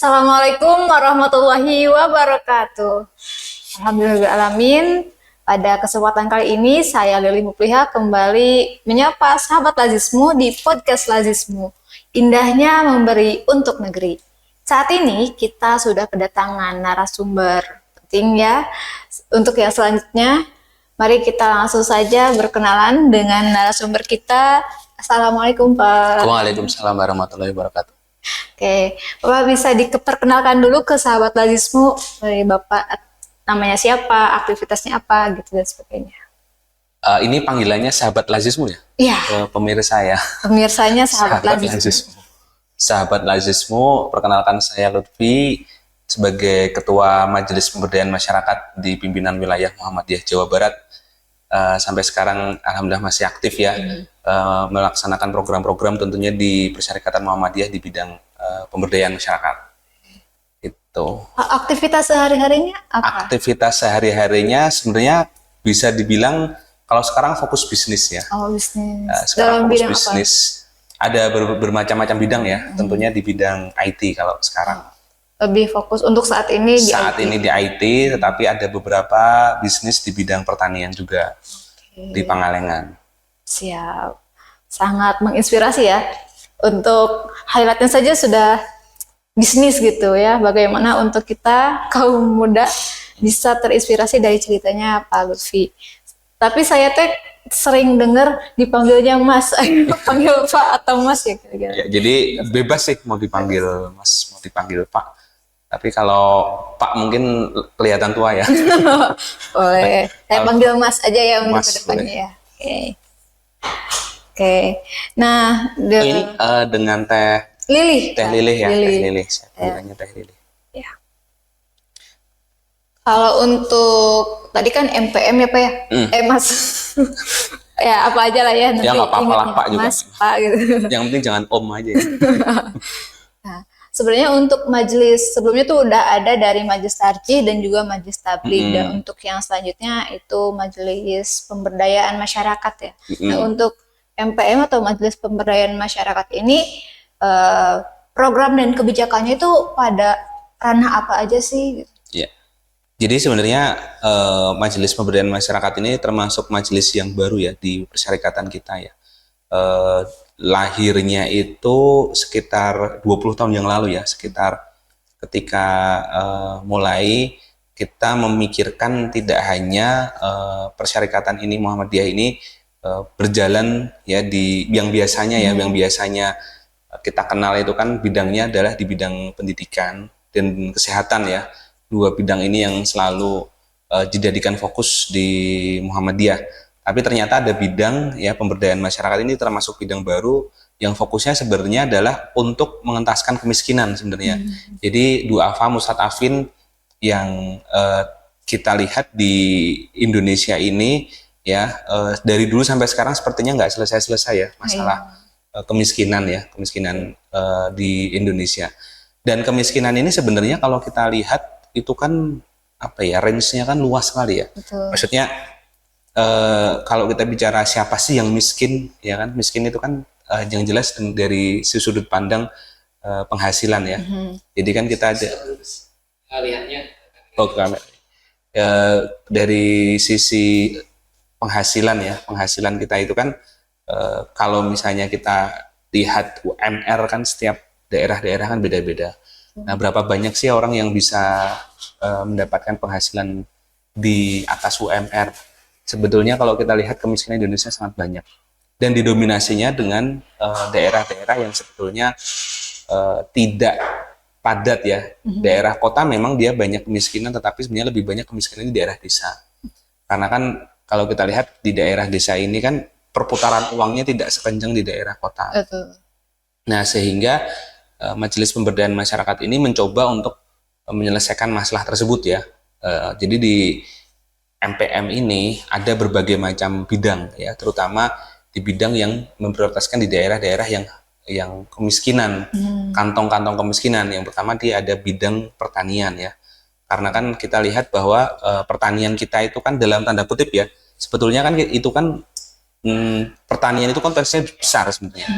Assalamualaikum warahmatullahi wabarakatuh. Alhamdulillahirrahmanirrahim. Pada kesempatan kali ini saya Lili Mupliha kembali menyapa sahabat Lazismu di podcast Lazismu. Indahnya memberi untuk negeri. Saat ini kita sudah kedatangan narasumber penting ya. Untuk yang selanjutnya, mari kita langsung saja berkenalan dengan narasumber kita. Assalamualaikum Pak. Waalaikumsalam warahmatullahi wabarakatuh. Oke, Bapak bisa diperkenalkan dulu ke sahabat Lazismu, dari Bapak namanya siapa, aktivitasnya apa, gitu dan sebagainya. Ini panggilannya sahabat Lazismu ya? Iya. Pemirsa ya. Pemirsanya sahabat Lazismu. Lazismu. Sahabat Lazismu, perkenalkan saya Lutfi sebagai Ketua Majelis Pemberdayaan Masyarakat di pimpinan wilayah Muhammadiyah Jawa Barat. Sampai sekarang alhamdulillah masih aktif ya, melaksanakan program-program tentunya di Persyarikatan Muhammadiyah di bidang pemberdayaan masyarakat. Itu. Aktivitas sehari-harinya apa? Aktivitas sehari-harinya sebenarnya bisa dibilang kalau sekarang fokus bisnis ya. Oh, bisnis. Sekarang Dalam fokus bidang bisnis. Ada bermacam-macam bidang ya, tentunya di bidang IT kalau sekarang. Lebih fokus untuk saat ini di Saat IT. ini di IT, tetapi ada beberapa bisnis di bidang pertanian juga di Pangalengan. Siap. Sangat menginspirasi ya. Untuk highlightnya saja sudah bisnis gitu ya. Bagaimana untuk kita kaum muda bisa terinspirasi dari ceritanya Pak Lutfi. Tapi saya sering dengar dipanggilnya Mas, panggil Pak atau Mas ya kira-kira. Ya, jadi bebas sih mau dipanggil Mas, mau dipanggil Pak. Tapi kalau Pak mungkin kelihatan tua ya. Boleh. Saya panggil Mas aja ya untuk Mas, kedepannya ya. Oke. Nah, Ini dengan teh Lili. Lilih ya, Lili. teh Lilih. Saya bilangnya teh Lilih. Ya. Kalau untuk tadi kan MPM ya Pak ya? Mas. Ya apa aja lah ya. Nanti Ya nggak apa-apa lah ingatnya Pak juga. Mas, Pak gitu. Yang penting jangan Om aja ya. Nah, sebenarnya untuk majelis sebelumnya tuh udah ada dari majelis tarjih dan juga majelis tabligh. Dan untuk yang selanjutnya itu majelis pemberdayaan masyarakat ya. Nah, untuk MPM atau majelis pemberdayaan masyarakat ini program dan kebijakannya itu pada ranah apa aja sih? Ya. Jadi sebenarnya Majelis Pemberdayaan Masyarakat ini termasuk majelis yang baru ya di persyarikatan kita ya. Lahirnya itu sekitar 20 tahun yang lalu ya, sekitar ketika mulai kita memikirkan tidak hanya persyarikatan ini Muhammadiyah ini berjalan ya di yang biasanya ya, yang biasanya kita kenal itu kan bidangnya adalah di bidang pendidikan dan kesehatan ya. Dua bidang ini yang selalu dijadikan fokus di Muhammadiyah. Tapi ternyata ada bidang ya pemberdayaan masyarakat ini termasuk bidang baru yang fokusnya sebenarnya adalah untuk mengentaskan kemiskinan sebenarnya. Jadi duafa mustadafin yang kita lihat di Indonesia ini ya dari dulu sampai sekarang sepertinya nggak selesai-selesai ya masalah kemiskinan ya, kemiskinan di Indonesia. Dan kemiskinan ini sebenarnya kalau kita lihat itu kan apa ya, range-nya kan luas sekali ya. Betul. Maksudnya kalau kita bicara siapa sih yang miskin ya kan, miskin itu kan yang jelas dari sudut pandang penghasilan ya. Jadi kan kita ada lihatnya dari sisi penghasilan ya, penghasilan kita itu kan kalau misalnya kita lihat UMR kan setiap daerah-daerah kan beda-beda. Nah, berapa banyak sih orang yang bisa mendapatkan penghasilan di atas UMR? Sebetulnya kalau kita lihat kemiskinan Indonesia sangat banyak. Dan didominasinya dengan daerah-daerah yang sebetulnya tidak padat ya. Daerah kota memang dia banyak kemiskinan, tetapi sebenarnya lebih banyak kemiskinan di daerah desa. Karena kan kalau kita lihat di daerah desa ini kan perputaran uangnya tidak sekencang di daerah kota. Betul. Nah, sehingga Majelis Pemberdayaan Masyarakat ini mencoba untuk menyelesaikan masalah tersebut ya. Jadi di MPM ini ada berbagai macam bidang ya, terutama di bidang yang memprioritaskan di daerah-daerah yang kemiskinan, kantong-kantong kemiskinan. Yang pertama dia ada bidang pertanian ya. Karena kan kita lihat bahwa pertanian kita itu kan dalam tanda kutip ya, sebetulnya kan itu kan pertanian itu konteksnya besar sebenarnya.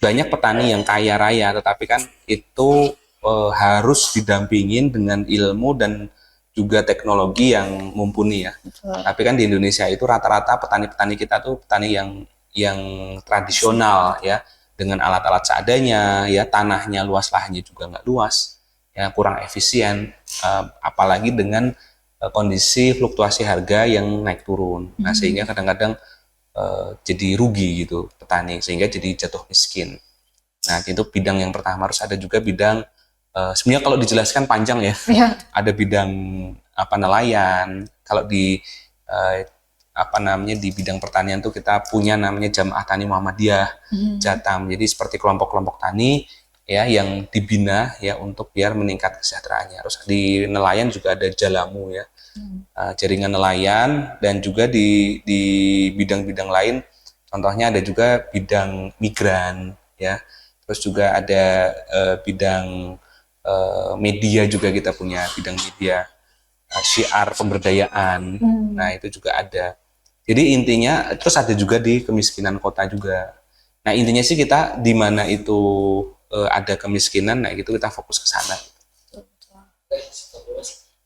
Banyak petani yang kaya raya, tetapi kan itu harus didampingin dengan ilmu dan juga teknologi yang mumpuni ya. Betul. Tapi kan di Indonesia itu rata-rata petani-petani kita tuh petani yang tradisional ya, dengan alat-alat seadanya ya, tanahnya luas, lahannya juga nggak luas ya, kurang efisien, apalagi dengan kondisi fluktuasi harga yang naik turun. Nah sehingga kadang-kadang jadi rugi gitu petani, sehingga jadi jatuh miskin. Nah itu bidang yang pertama. Harus ada juga bidang, sebenarnya kalau dijelaskan panjang ya. Ya. Ada bidang nelayan. Kalau di di bidang pertanian tuh kita punya namanya Jamaah Tani Muhammadiyah, Jatam. Jadi seperti kelompok-kelompok tani ya yang dibina ya untuk biar meningkat kesejahteraannya. Terus di nelayan juga ada Jalamu ya, jaringan nelayan, dan juga di bidang-bidang lain. Contohnya ada juga bidang migran ya. Terus juga ada bidang media, juga kita punya bidang media, syiar pemberdayaan. Nah itu juga ada. Jadi intinya, terus ada juga di kemiskinan kota juga. Nah intinya sih kita di mana itu ada kemiskinan, nah itu kita fokus ke sana.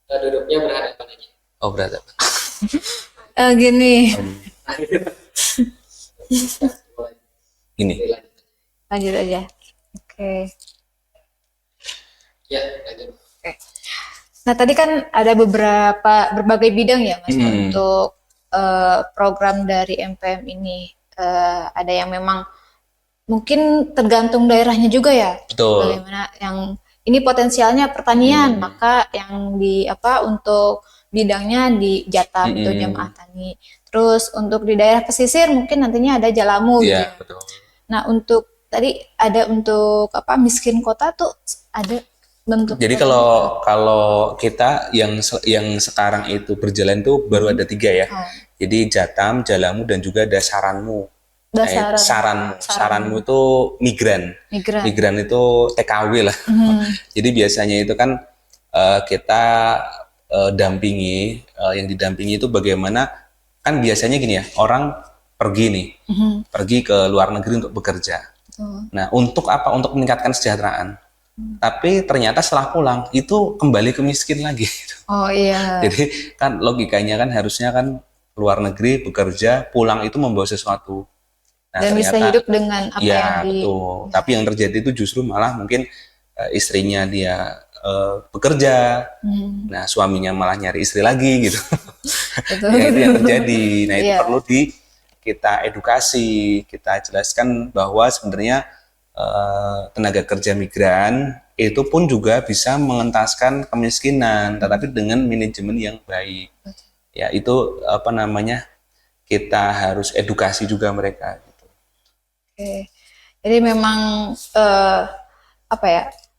Duduknya berhadapan aja. Oh berarti Gini, ini. lanjut aja. Oke. Ya, lanjut. Nah, tadi kan ada berbagai bidang ya, Mas, untuk program dari MPM ini. Ada yang memang mungkin tergantung daerahnya juga ya. Betul. Bagaimana yang ini potensialnya pertanian, maka yang untuk bidangnya di Jatam itu Jamaah Tani. Terus untuk di daerah pesisir mungkin nantinya ada Jalamu gitu. Iya, betul. Nah, untuk tadi ada untuk miskin kota tuh ada bentuk. Jadi kalau kita yang sekarang itu berjalan tuh baru ada 3 ya. Jadi Jatam, Jalamu, dan juga ada Saranmu. Saranmu itu migran. Migran itu TKW lah. Jadi biasanya itu kan kita dampingi, yang didampingi itu bagaimana, kan biasanya gini ya, orang pergi nih, pergi ke luar negeri untuk bekerja. Nah untuk apa? Untuk meningkatkan kesejahteraan. Tapi ternyata setelah pulang itu kembali ke miskin lagi. Oh iya. Jadi kan logikanya kan harusnya kan luar negeri bekerja, pulang itu membawa sesuatu. Nah, dan ternyata, bisa hidup dengan apa ya, yang betul. Tapi yang terjadi itu justru malah mungkin istrinya dia bekerja, nah suaminya malah nyari istri lagi gitu. Ya itu yang terjadi. Nah itu perlu kita edukasi, kita jelaskan bahwa sebenarnya tenaga kerja migran itu pun juga bisa mengentaskan kemiskinan, tetapi dengan manajemen yang baik. Ya itu kita harus edukasi juga mereka. Gitu. Oke. Jadi memang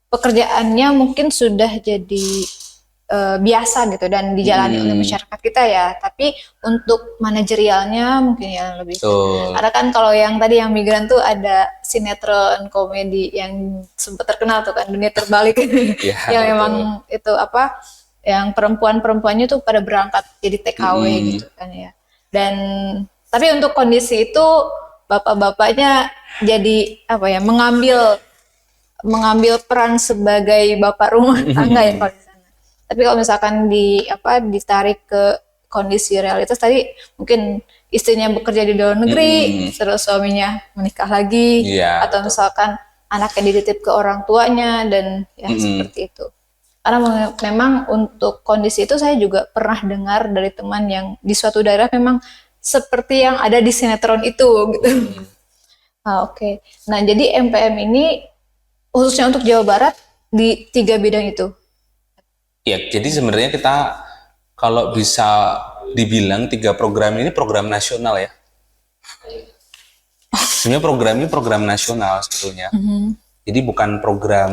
pekerjaannya mungkin sudah jadi biasa gitu dan dijalani oleh masyarakat kita ya, tapi untuk manajerialnya mungkin yang lebih. Karena kan kalau yang tadi yang migran tuh ada sinetron komedi yang sempat terkenal tuh kan, Dunia Terbalik. Yang memang itu yang perempuannya tuh pada berangkat jadi TKW gitu kan ya. Dan tapi untuk kondisi itu bapak-bapaknya jadi mengambil peran sebagai bapak rumah tangga ya kalau di sana. Tapi kalau misalkan ditarik ke kondisi realitas tadi, mungkin istrinya bekerja di luar negeri, terus suaminya menikah lagi, atau misalkan anaknya dititip ke orang tuanya dan ya seperti itu. Karena memang untuk kondisi itu saya juga pernah dengar dari teman yang di suatu daerah memang seperti yang ada di sinetron itu gitu. Oke. Nah, jadi MPM ini khususnya untuk Jawa Barat di 3 bidang itu. Ya, jadi sebenarnya kita kalau bisa dibilang 3 program ini program nasional ya. Sebenarnya program ini program nasional sebetulnya. Jadi bukan program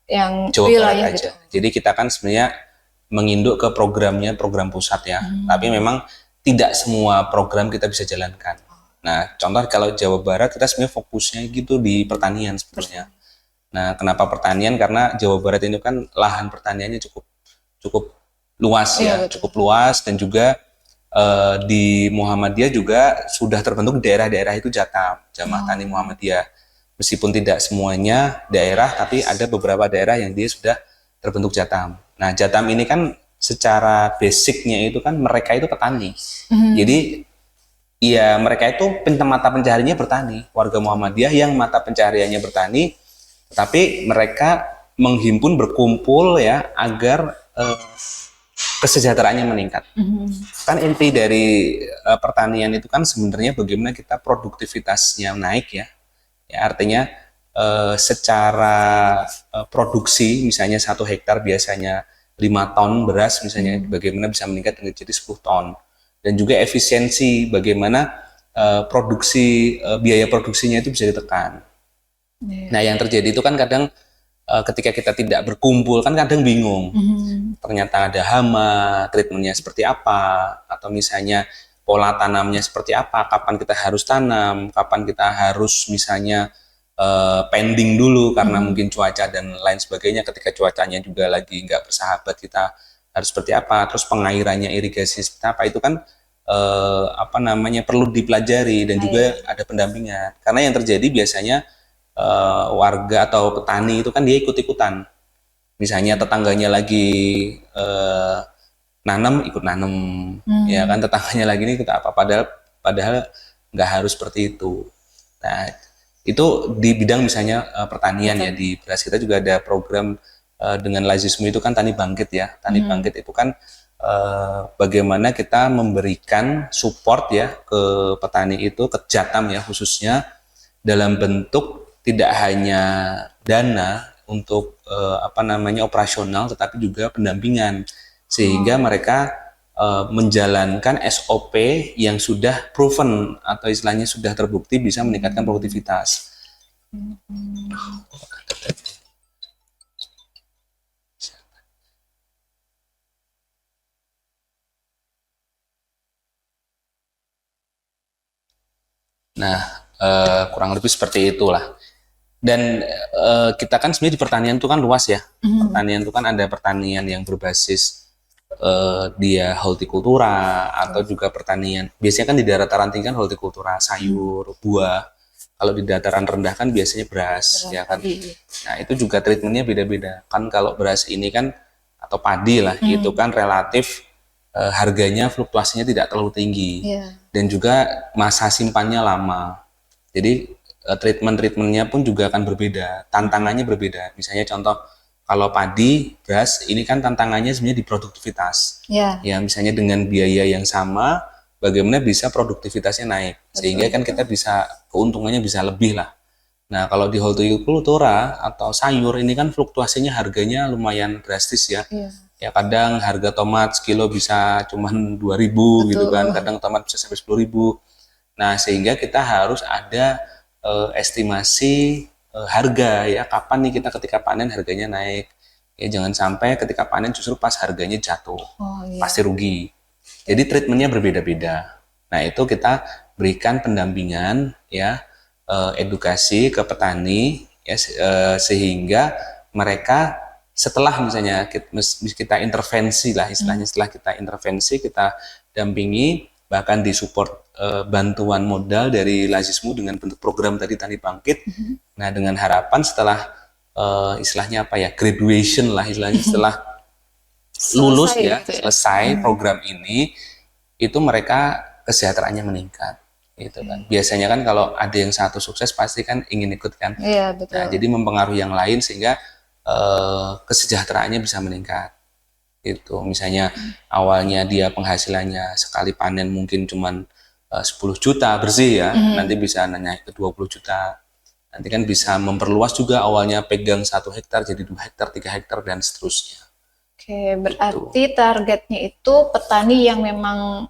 yang Jawa Barat aja. gitu. Jadi kita kan sebenarnya menginduk ke program pusat ya. Tapi memang tidak semua program kita bisa jalankan. Nah, contoh kalau Jawa Barat kita sebenarnya fokusnya gitu di pertanian sebetulnya. Nah, kenapa pertanian? Karena Jawa Barat ini kan lahan pertaniannya cukup luas ya, cukup luas, dan juga di Muhammadiyah juga sudah terbentuk di daerah-daerah itu Jatam, Jamaah Tani Muhammadiyah. Meskipun tidak semuanya daerah, tapi ada beberapa daerah yang dia sudah terbentuk Jatam. Nah, Jatam ini kan secara basicnya itu kan mereka itu petani. Jadi ya mereka itu mata pencahariannya bertani. Warga Muhammadiyah yang mata pencahariannya bertani, tetapi mereka menghimpun berkumpul ya agar kesejahteraannya meningkat. Kan inti dari pertanian itu kan sebenarnya bagaimana kita produktivitasnya naik ya. Ya artinya secara produksi misalnya 1 hektar biasanya 5 ton beras misalnya bagaimana bisa meningkat menjadi 10 ton. Dan juga efisiensi bagaimana produksi biaya produksinya itu bisa ditekan. Nah, yang terjadi itu kan kadang ketika kita tidak berkumpul kan kadang bingung. Ternyata ada hama, treatmentnya seperti apa, atau misalnya pola tanamnya seperti apa, kapan kita harus tanam, kapan kita harus misalnya pending dulu karena mungkin cuaca dan lain sebagainya. Ketika cuacanya juga lagi nggak bersahabat kita harus seperti apa, terus pengairannya irigasi seperti apa, itu kan perlu dipelajari dan juga ada pendampingan. Karena yang terjadi biasanya warga atau petani itu kan dia ikut-ikutan. Misalnya tetangganya lagi nanam, ikut nanam, ya kan tetangganya lagi ini ikut apa? Padahal nggak harus seperti itu. Nah, itu di bidang misalnya pertanian ya, di beras kita juga ada program dengan Lazismu itu kan Tani Bangkit ya. Tani Bangkit itu kan bagaimana kita memberikan support ya ke petani itu, ke Jatam ya khususnya dalam bentuk tidak hanya dana untuk operasional, tetapi juga pendampingan sehingga mereka menjalankan SOP yang sudah proven atau istilahnya sudah terbukti bisa meningkatkan produktivitas. Nah, kurang lebih seperti itulah. Dan kita kan sebenarnya di pertanian itu kan luas ya. Pertanian itu kan ada pertanian yang berbasis dia hortikultura atau juga pertanian. Biasanya kan di dataran tinggi kan hortikultura, sayur, buah. Kalau di dataran rendah kan biasanya beras ya kan. Nah, itu juga treatmentnya beda-beda. Kan kalau beras ini kan atau padi lah itu kan relatif harganya fluktuasinya tidak terlalu tinggi. Dan juga masa simpannya lama. Jadi treatmentnya pun juga akan berbeda, tantangannya berbeda. Misalnya contoh kalau padi, beras, ini kan tantangannya sebenarnya di produktivitas. Ya misalnya dengan biaya yang sama, bagaimana bisa produktivitasnya naik, sehingga kan kita bisa keuntungannya bisa lebih lah. Nah kalau di hortikultura atau sayur ini kan fluktuasinya harganya lumayan drastis ya. Ya kadang harga tomat sekilo bisa cuman 2.000 gitu kan, kadang tomat bisa sampai 10.000. Nah sehingga kita harus ada estimasi harga ya, kapan nih kita ketika panen harganya naik ya, jangan sampai ketika panen justru pas harganya jatuh, pasti rugi. Jadi treatmentnya berbeda-beda. Nah itu kita berikan pendampingan ya, edukasi ke petani ya, sehingga mereka setelah misalnya kita intervensi lah istilahnya, setelah kita intervensi kita dampingi, bahkan disupport bantuan modal dari Lazismu dengan bentuk program tadi Tani Bangkit. Nah dengan harapan setelah istilahnya graduation lah istilahnya, setelah lulus ya selesai program ini, itu mereka kesejahteraannya meningkat gitu kan. Biasanya kan kalau ada yang satu sukses pasti kan ingin ikut kan. Betul. Nah jadi mempengaruhi yang lain sehingga kesejahteraannya bisa meningkat. Itu misalnya awalnya dia penghasilannya sekali panen mungkin cuman 10 juta bersih ya, nanti bisa naik ke 20 juta. Nanti kan bisa memperluas juga, awalnya pegang 1 hektar jadi 2 hektar, 3 hektar dan seterusnya. Oke, berarti targetnya itu petani yang memang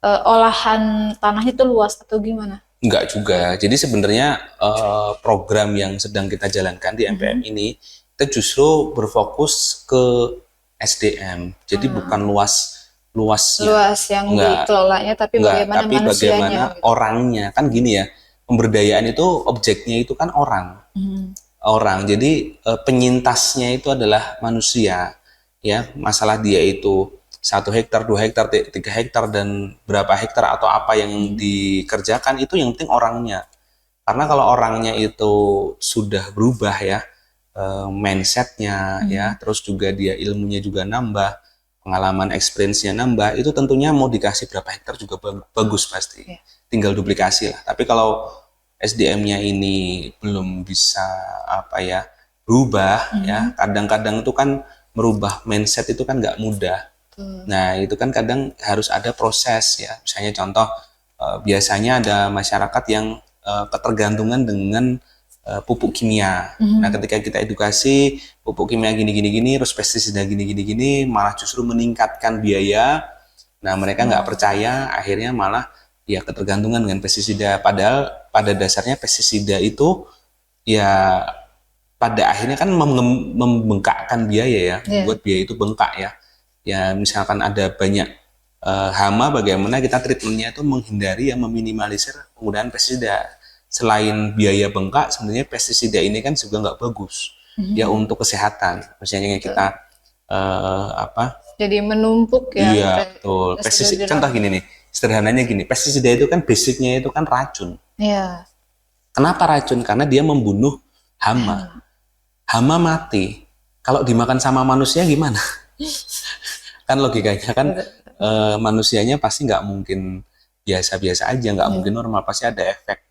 olahan tanahnya itu luas atau gimana? Enggak juga. Jadi sebenarnya program yang sedang kita jalankan di MPM ini kita justru berfokus ke SDM. Jadi bukan luasnya. Luas yang dikelolanya, tapi bagaimana manusianya, bagaimana gitu. Orangnya. Kan gini ya, pemberdayaan itu objeknya itu kan orang. Orang. Jadi penyintasnya itu adalah manusia. Ya, masalah dia itu 1 hektar, 2 hektar, 3 hektar dan berapa hektar atau apa yang dikerjakan, itu yang penting orangnya. Karena kalau orangnya itu sudah berubah ya, mindsetnya ya, terus juga dia ilmunya juga nambah, pengalaman experience-nya nambah, itu tentunya mau dikasih berapa hektar juga bagus pasti. Iya. Tinggal duplikasi lah. Tapi kalau SDM-nya ini belum bisa apa ya berubah ya, kadang-kadang itu kan merubah mindset itu kan nggak mudah. Nah itu kan kadang harus ada proses ya. Misalnya contoh biasanya ada masyarakat yang ketergantungan dengan pupuk kimia. Nah, ketika kita edukasi pupuk kimia gini, terus pestisida gini, malah justru meningkatkan biaya. Nah, mereka nggak percaya, akhirnya malah ya ketergantungan dengan pestisida. Padahal pada dasarnya pestisida itu ya pada akhirnya kan membengkakkan biaya ya, membuat biaya itu bengkak ya. Ya, misalkan ada banyak hama, bagaimana kita treatmentnya itu menghindari yang meminimalisir penggunaan pestisida. Selain biaya bengkak, sebenarnya pestisida ini kan juga nggak bagus ya untuk kesehatan. Misalnya kita Jadi menumpuk ya. iya betul. Pestisida contoh gini nih, sederhananya gini, pestisida itu kan basicnya itu kan racun. Iya. Kenapa racun? Karena dia membunuh hama. Hama mati. Kalau dimakan sama manusia gimana? Kan logikanya kan manusianya pasti nggak mungkin biasa-biasa aja, nggak mungkin normal, pasti ada efek.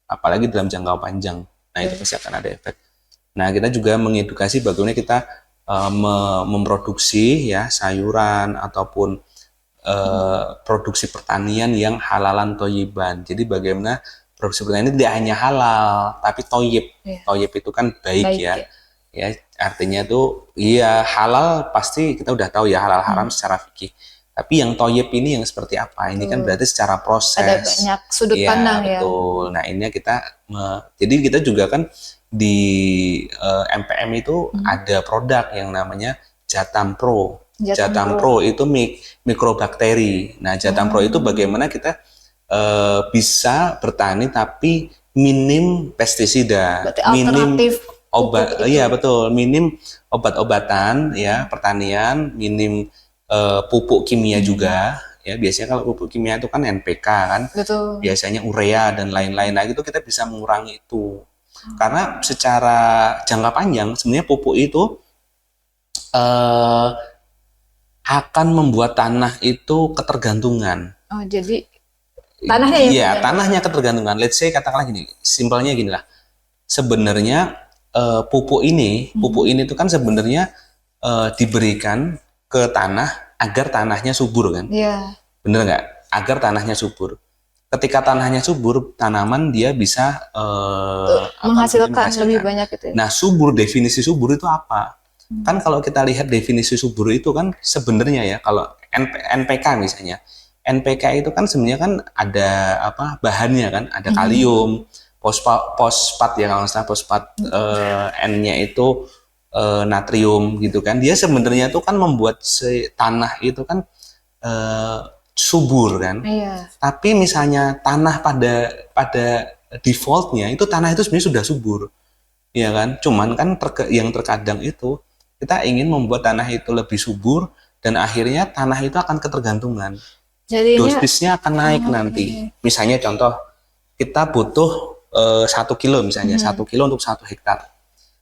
Apalagi dalam jangka panjang. Nah itu pasti akan ada efek. Nah kita juga mengedukasi bagaimana kita memproduksi ya sayuran ataupun produksi pertanian yang halalan toyiban. Jadi bagaimana produksi pertanian tidak hanya halal tapi toyib. Toyib itu kan baik ya. Ya artinya tuh iya halal pasti kita udah tahu ya halal haram secara fikih. Tapi yang toyib ini yang seperti apa? Ini kan berarti secara proses. Ada banyak sudut pandang ya. Betul. Nah ini kita, jadi kita juga kan di MPM itu ada produk yang namanya Jatam Pro. Jatam Pro itu mikrobakteri. Nah Jatam Pro itu bagaimana kita bisa bertani tapi minim pestisida, Berarti minim alternatif obat. Iya betul, minim obat-obatan ya pertanian, minim pupuk kimia juga ya. Biasanya kalau pupuk kimia itu kan NPK kan, Betul. biasanya urea dan lain-lain. Nah itu kita bisa mengurangi itu karena secara jangka panjang sebenarnya pupuk itu akan membuat tanah itu ketergantungan. Oh jadi tanahnya yang iya tanahnya ketergantungan. Let's say katakanlah gini, simpelnya gini lah, sebenarnya pupuk ini itu kan sebenarnya diberikan ke tanah agar tanahnya subur kan? Iya. Bener nggak? Agar tanahnya subur. Ketika tanahnya subur, tanaman dia bisa menghasilkan lebih banyak gitu ya. Nah, subur, definisi subur itu apa? Kan kalau kita lihat definisi subur itu kan sebenarnya ya, kalau NPK misalnya, NPK itu kan sebenarnya kan ada apa bahannya kan, ada kalium, fosfat ya kalau nggak salah fosfat, N-nya itu natrium gitu kan. Dia sebenarnya tuh kan membuat tanah itu kan subur kan. Iya. Tapi misalnya tanah pada defaultnya itu tanah itu sebenarnya sudah subur, ya kan. Cuman kan yang terkadang itu kita ingin membuat tanah itu lebih subur dan akhirnya tanah itu akan ketergantungan. Jadi dosisnya akan naik nanti. Misalnya contoh kita butuh 1 kilo misalnya, 1 kilo untuk 1 hektar.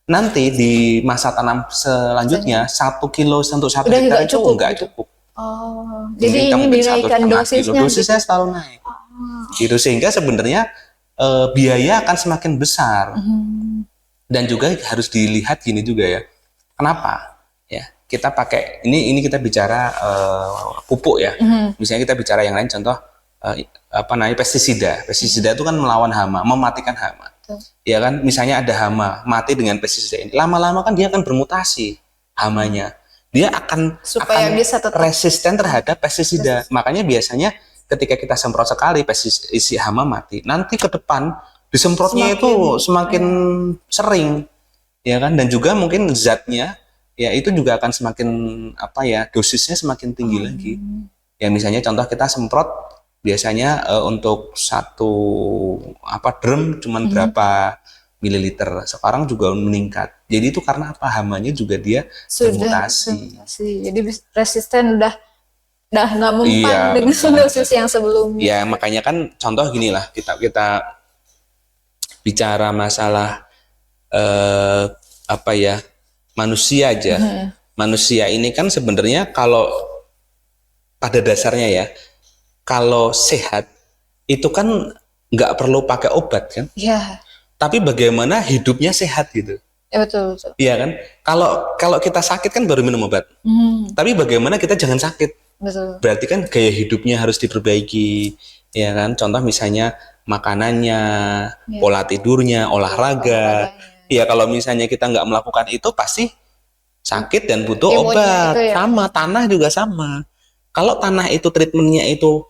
Nanti di masa tanam selanjutnya 1 kilo untuk 1 hektar itu nggak cukup. Oh, jadi ini dinaikkan dosisnya. Dosisnya selalu naik. Gitu sehingga sebenarnya biaya akan semakin besar. Dan juga harus dilihat gini juga ya. Kenapa? Ya, kita pakai ini kita bicara pupuk ya. Misalnya kita bicara yang lain contoh apa namanya pestisida. Pestisida itu kan melawan hama, mematikan hama. Ya kan, misalnya ada hama mati dengan pestisida ini, lama-lama kan dia akan bermutasi hamanya, dia akan bisa tetap resisten terhadap pestisida. Makanya biasanya ketika kita semprot sekali pestisida hama mati, nanti ke depan disemprotnya itu semakin sering, ya kan, dan juga mungkin zatnya ya itu juga akan semakin apa ya dosisnya semakin tinggi lagi. Ya misalnya contoh kita semprot biasanya untuk satu drum cuman berapa mililiter, sekarang juga meningkat. Jadi itu karena apa? Hamanya juga dia bermutasi. Jadi resisten udah nggak mempan dengan dosis yang sebelumnya. Ya makanya kan contoh gini lah kita bicara masalah apa ya, manusia aja. Manusia ini kan sebenarnya kalau pada dasarnya ya, kalau sehat itu kan nggak perlu pakai obat kan, Iya. tapi bagaimana hidupnya sehat gitu. Ya, betul, betul. Iya kan? Kalau kalau kita sakit kan baru minum obat. Tapi bagaimana kita jangan sakit? Betul. Berarti kan gaya hidupnya harus diperbaiki, ya kan? Contoh misalnya makanannya, pola tidurnya, olahraga. Ya kalau misalnya kita nggak melakukan itu pasti sakit dan butuh Imunnya obat. itu ya. Sama, tanah juga sama. Kalau tanah itu treatmentnya itu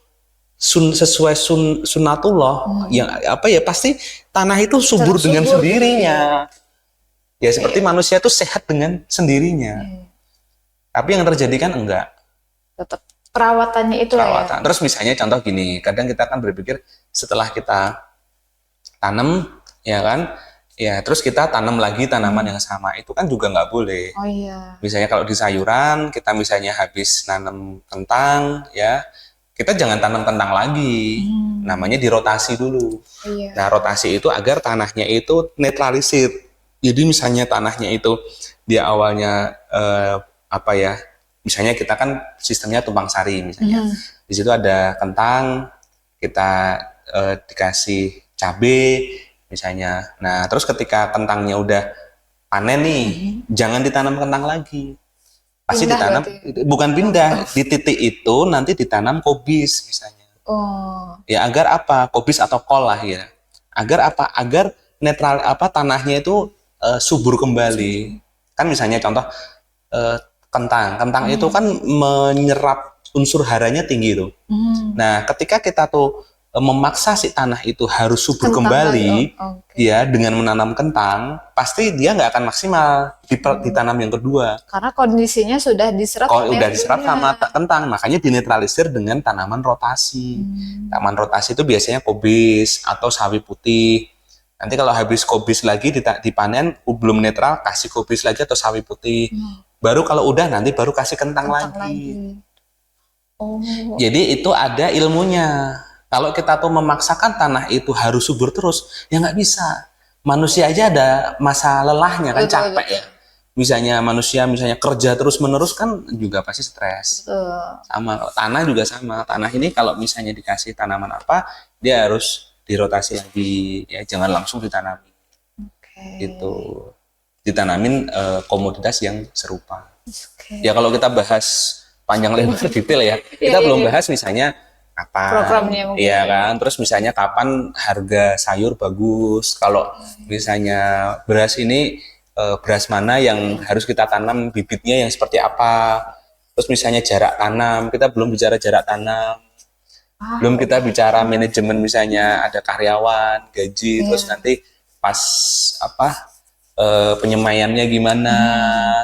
sesuai sunatullah, yang apa ya, pasti tanah itu subur dengan sendirinya. Ya seperti manusia itu sehat dengan sendirinya. Tapi yang terjadi kan enggak. Tetap perawatannya itu lah ya. Perawatan. Terus misalnya contoh gini, kadang kita kan berpikir setelah kita tanam, ya kan, ya terus kita tanam lagi tanaman yang sama, itu kan juga nggak boleh. Oh iya. Misalnya kalau di sayuran, kita misalnya habis nanam kentang, ya kita jangan tanam kentang lagi, namanya dirotasi dulu. Iya. Nah rotasi itu agar tanahnya itu netralisir. Jadi misalnya tanahnya itu dia awalnya apa ya? Misalnya kita kan sistemnya tumpang sari misalnya. Di situ ada kentang, kita dikasih cabai misalnya. Nah, terus ketika kentangnya udah panen nih, jangan ditanam kentang lagi. Pasti Pindah ditanam, bukan pindah, di titik itu nanti ditanam kobis misalnya. Oh. Ya agar apa? Kobis atau kol lah ya. Agar apa? Agar netral apa tanahnya itu subur kembali. Kan misalnya contoh kentang itu kan menyerap unsur haranya tinggi tuh. Nah, ketika kita tuh memaksa si tanah itu harus subur kembali, ya dengan menanam kentang, pasti dia nggak akan maksimal ditanam yang kedua. Karena kondisinya sudah diserap. Udah diserap sama kentang, makanya dinetralisir dengan tanaman rotasi. Tanaman rotasi itu biasanya kobis atau sawi putih. Nanti kalau habis kobis lagi dipanen, belum netral, kasih kobis lagi atau sawi putih. Baru kalau udah nanti baru kasih kentang lagi. Oh. Jadi itu ada ilmunya. Kalau kita tuh memaksakan tanah itu harus subur terus, ya nggak bisa. Manusia aja ada masa lelahnya kan, capek ya. Misalnya manusia misalnya kerja terus menerus kan juga pasti stres. Sama tanah juga sama. Tanah ini kalau misalnya dikasih tanaman apa, dia harus dirotasi lagi, ya jangan langsung ditanami. Gitu. Ditanamin komoditas yang serupa. Ya kalau kita bahas panjang lebar detail ya, kita belum bahas misalnya kapan, programnya mungkin. Iya kan. Terus misalnya kapan harga sayur bagus. Kalau misalnya beras ini beras mana yang harus kita tanam, bibitnya yang seperti apa. Terus misalnya jarak tanam, kita belum bicara jarak tanam. Belum kita bicara manajemen, misalnya ada karyawan, gaji, terus nanti pas apa penyemaiannya gimana,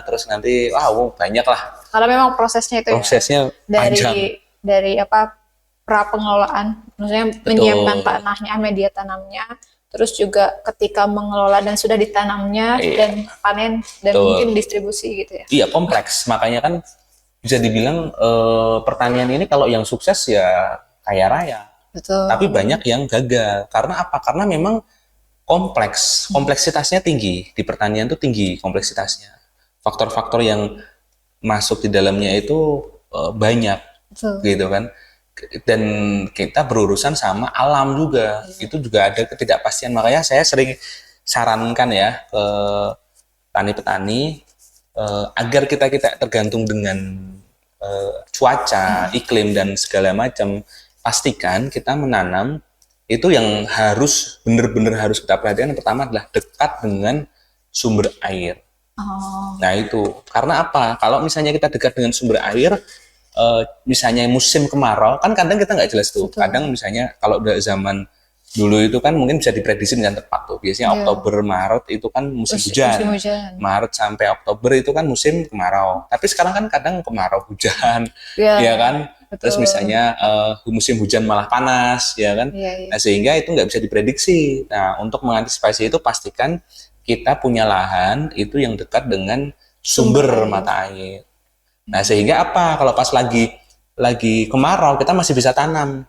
terus nanti banyak lah. Kalau memang prosesnya itu prosesnya panjang. Dari apa pra pengelolaan, maksudnya menyiapkan tanahnya, media tanamnya, terus juga ketika mengelola dan sudah ditanamnya dan panen dan mungkin distribusi gitu ya. Iya, kompleks. Makanya kan bisa dibilang pertanian ini kalau yang sukses ya kaya raya. Betul. Tapi banyak yang gagal. Karena apa? Karena memang kompleks. Kompleksitasnya tinggi. Di pertanian itu tinggi kompleksitasnya. Faktor-faktor yang masuk di dalamnya itu banyak. Betul. Gitu kan. Dan kita berurusan sama alam juga. Itu juga ada ketidakpastian. Makanya saya sering sarankan ya ke petani-petani agar kita tergantung dengan cuaca, iklim dan segala macam. Pastikan kita menanam itu yang harus benar-benar harus kita perhatikan. Yang pertama adalah dekat dengan sumber air. Nah itu karena apa? Kalau misalnya kita dekat dengan sumber air, misalnya musim kemarau kan kadang kita nggak jelas tuh. Kadang misalnya kalau udah zaman dulu itu kan mungkin bisa diprediksi dengan tepat tuh. Biasanya Oktober, Maret itu kan musim hujan. Maret sampai Oktober itu kan musim kemarau. Tapi sekarang kan kadang kemarau hujan, ya kan? Betul. Terus misalnya musim hujan malah panas, ya kan? Nah, sehingga itu nggak bisa diprediksi. Nah, untuk mengantisipasi itu pastikan kita punya lahan itu yang dekat dengan sumber mata air. Nah, sehingga apa? Kalau pas lagi kemarau kita masih bisa tanam.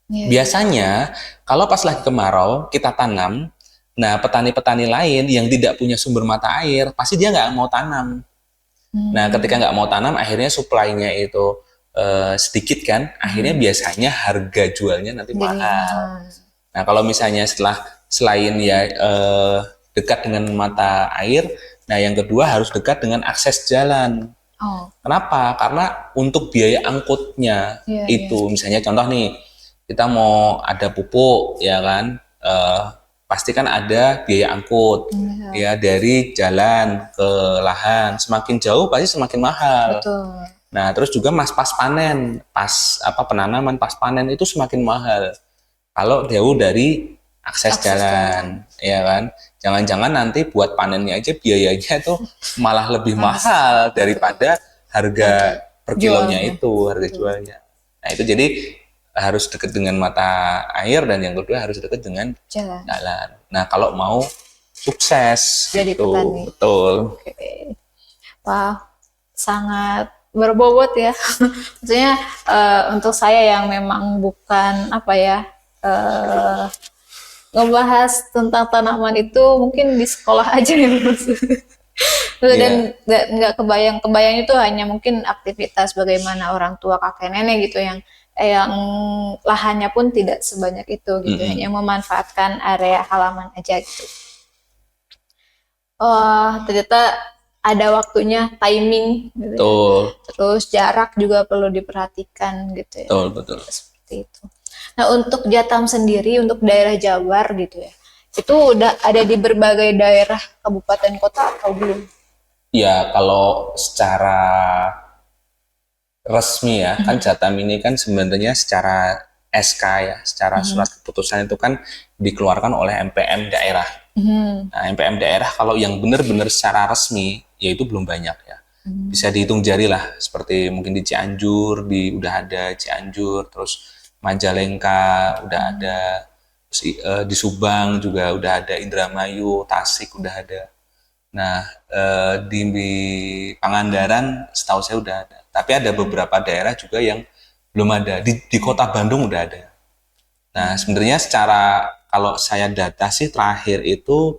Biasanya kalau pas lagi kemarau kita tanam, Nah, petani-petani lain yang tidak punya sumber mata air, pasti dia nggak mau tanam. Nah, ketika nggak mau tanam, akhirnya supply-nya itu sedikit kan, akhirnya biasanya harga jualnya nanti Jadi mahal. Nah, kalau misalnya selain ya dekat dengan mata air, nah yang kedua harus dekat dengan akses jalan. Oh, Kenapa? Karena untuk biaya angkutnya iya, itu, misalnya contoh nih, kita mau ada pupuk, ya kan, pasti kan ada biaya angkut, iya, ya dari jalan ke lahan. Semakin jauh pasti semakin mahal. betul. Nah, terus juga pas panen, pas penanaman, pas panen itu semakin mahal. Kalau jauh dari akses Akses jalan, ya kan. Jangan-jangan nanti buat panennya aja biayanya tuh malah lebih mahal daripada harga per kilonya Jualnya. itu, harga jualnya. Nah, itu jadi harus dekat dengan mata air, dan yang kedua harus dekat dengan Jalan. jalan. Nah, kalau mau sukses Jadi gitu, petani. betul. Oke. Wah, sangat berbobot ya. Maksudnya untuk saya yang memang bukan apa ya, ngebahas tentang tanaman itu mungkin di sekolah aja ya Mas. Dan nggak kebayang itu hanya mungkin aktivitas bagaimana orang tua kakek nenek gitu yang lahannya pun tidak sebanyak itu gitu, hanya memanfaatkan area halaman aja gitu. Oh, ternyata ada waktunya, timing gitu ya. Betul, Terus jarak juga perlu diperhatikan gitu ya. betul, betul. Seperti itu. Nah, untuk Jatam sendiri, untuk daerah Jabar gitu ya, itu udah ada di berbagai daerah kabupaten kota atau belum? Ya, kalau secara resmi ya, kan Jatam ini kan sebenarnya secara SK ya, secara surat keputusan itu kan dikeluarkan oleh MPM daerah. Nah, MPM daerah kalau yang benar-benar secara resmi, yaitu belum banyak ya. Bisa dihitung jari lah, seperti mungkin di Cianjur, udah ada Cianjur, terus Majalengka udah ada, terus, di Subang juga udah ada, Indramayu, Tasik udah ada. Nah, di Pangandaran setahu saya udah ada. Tapi ada beberapa daerah juga yang belum ada. Di kota Bandung udah ada. Nah, sebenarnya secara kalau saya data sih terakhir itu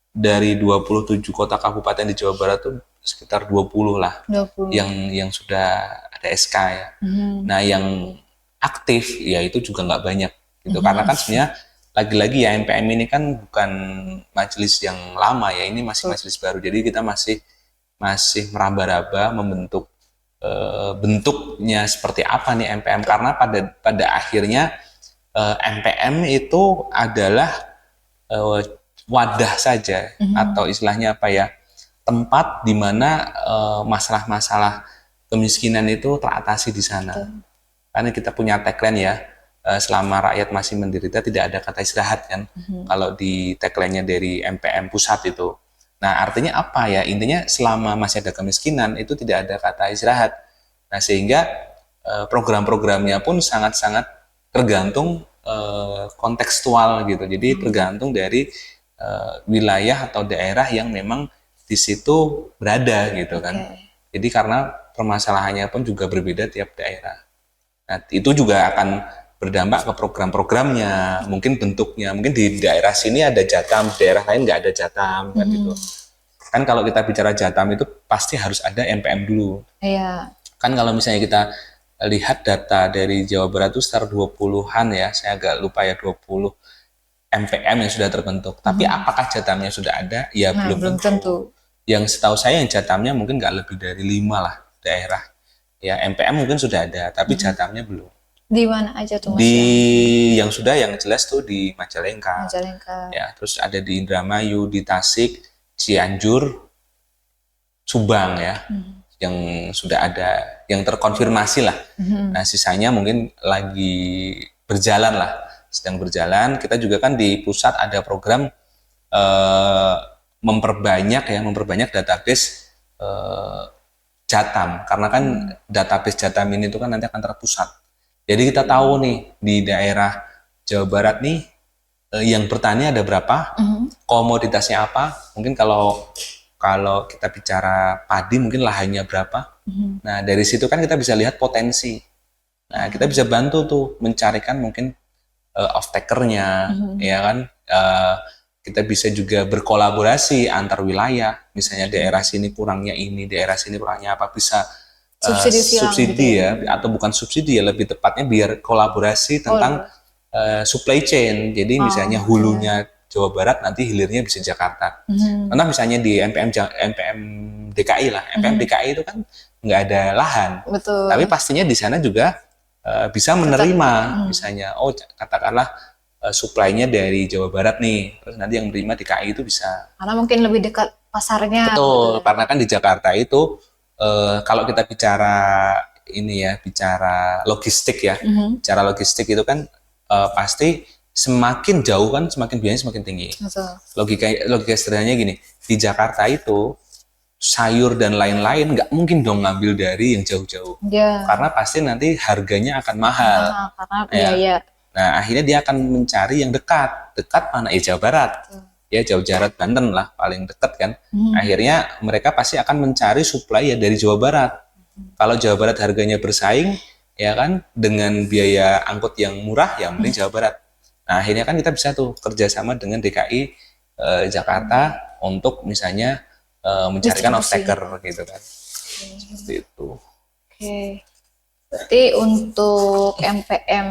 dari 27 kota kabupaten di Jawa Barat tuh sekitar 20 lah 20. yang sudah ada SK ya. Nah, yang aktif ya itu juga nggak banyak gitu. Karena kan sebenarnya lagi-lagi ya MPM ini kan bukan majelis yang lama ya, ini masih majelis baru. Jadi kita masih meraba-raba membentuk bentuknya seperti apa nih MPM, karena pada akhirnya MPM itu adalah wadah saja, atau istilahnya apa ya, tempat di mana masalah-masalah kemiskinan itu teratasi di sana. Karena kita punya tagline ya, selama rakyat masih menderita tidak ada kata istirahat kan, kalau di tagline-nya dari MPM pusat itu. Nah, artinya apa ya? Intinya selama masih ada kemiskinan itu tidak ada kata istirahat. Nah, sehingga program-programnya pun sangat-sangat tergantung kontekstual gitu. Jadi tergantung dari wilayah atau daerah yang memang di situ berada gitu kan. Jadi karena permasalahannya pun juga berbeda tiap daerah. Nah, itu juga akan berdampak ke program-programnya, mungkin bentuknya. Mungkin di daerah sini ada Jatam, daerah lain nggak ada Jatam, kan gitu. Kan kalau kita bicara Jatam itu pasti harus ada MPM dulu. Iya. Kan kalau misalnya kita lihat data dari Jawa Barat itu sekitar 20-an ya, saya agak lupa ya, 20 MPM yang sudah terbentuk. Tapi apakah Jatamnya sudah ada? Ya Nah, belum tentu. Yang setahu saya yang Jatamnya mungkin nggak lebih dari 5 lah daerah. Ya, MPM mungkin sudah ada, tapi Jatamnya belum. Di mana aja tuh Mas? Yang sudah yang jelas tuh di Majalengka. Majalengka. Ya, terus ada di Indramayu, di Tasik, Cianjur, Subang ya. Yang sudah ada, yang terkonfirmasi lah. Nah, sisanya mungkin lagi berjalan lah, sedang berjalan. Kita juga kan di pusat ada program memperbanyak database Jatam, karena kan database Jatam ini tuh kan nanti akan terpusat. Jadi kita tahu nih di daerah Jawa Barat nih yang bertani ada berapa, komoditasnya apa. Mungkin kalau kita bicara padi mungkin lahannya berapa. Nah, dari situ kan kita bisa lihat potensi. Nah, kita bisa bantu tuh mencarikan mungkin off-takernya, ya kan. kita bisa juga berkolaborasi antar wilayah, misalnya daerah sini kurangnya ini, daerah sini kurangnya apa, bisa Subsidi silang gitu subsidi ya, atau bukan subsidi ya, lebih tepatnya biar kolaborasi tentang supply chain. Jadi misalnya hulunya Jawa Barat, nanti hilirnya bisa Jakarta. Karena misalnya di MPM DKI lah, MPM DKI itu kan nggak ada lahan, Betul. tapi pastinya di sana juga bisa menerima, misalnya, oh katakanlah supply-nya dari Jawa Barat nih, terus nanti yang menerima DKI itu bisa. Karena mungkin lebih dekat pasarnya. Betul, karena kan di Jakarta itu kalau kita bicara ini ya, bicara logistik ya, bicara logistik itu kan pasti semakin jauh kan semakin biayanya semakin tinggi. Betul. Logika sederhananya gini, di Jakarta itu sayur dan lain-lain nggak mungkin dong ngambil dari yang jauh-jauh, karena pasti nanti harganya akan mahal. Karena biaya. Nah, akhirnya dia akan mencari yang dekat mana? Jawa Barat. Ya, Jawa Barat, Banten lah paling dekat kan. Akhirnya mereka pasti akan mencari supply ya dari Jawa Barat. Kalau Jawa Barat harganya bersaing, ya kan, dengan biaya angkut yang murah, ya mending Jawa Barat. Nah, akhirnya kan kita bisa tuh kerjasama dengan DKI Jakarta untuk misalnya mencarikan off-taker gitu kan. Seperti itu. Oke. Berarti untuk MPM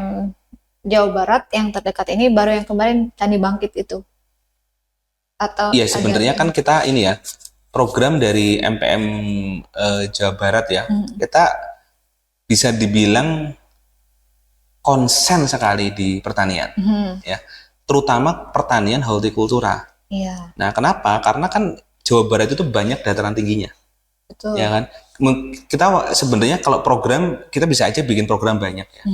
Jawa Barat yang terdekat ini baru yang kemarin Candi Bangkit itu? Atau iya, sebenarnya kan kita ini ya, program dari MPM Jawa Barat ya, kita bisa dibilang konsen sekali di pertanian, ya, terutama pertanian hortikultura. Iya. Nah, kenapa? Karena kan Jawa Barat itu banyak dataran tingginya. Betul. Ya kan? Kita sebenarnya kalau program, kita bisa aja bikin program banyak ya.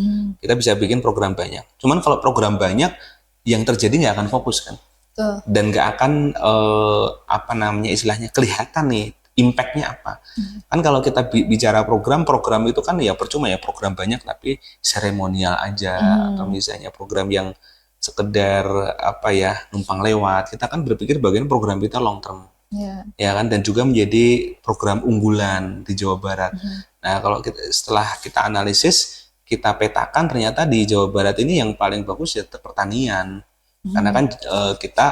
Kita bisa bikin program banyak. Cuman kalau program banyak, yang terjadi nggak akan fokus kan. Betul. Dan nggak akan apa namanya istilahnya kelihatan nih impact-nya apa. Kan kalau kita bicara program itu kan ya percuma ya, program banyak tapi seremonial aja, atau misalnya program yang sekedar apa ya, numpang lewat. Kita kan berpikir bagian program kita long term. Ya kan, dan juga menjadi program unggulan di Jawa Barat. Nah, kalau setelah kita analisis, kita petakan ternyata di Jawa Barat ini yang paling bagus ya pertanian. Karena kan kita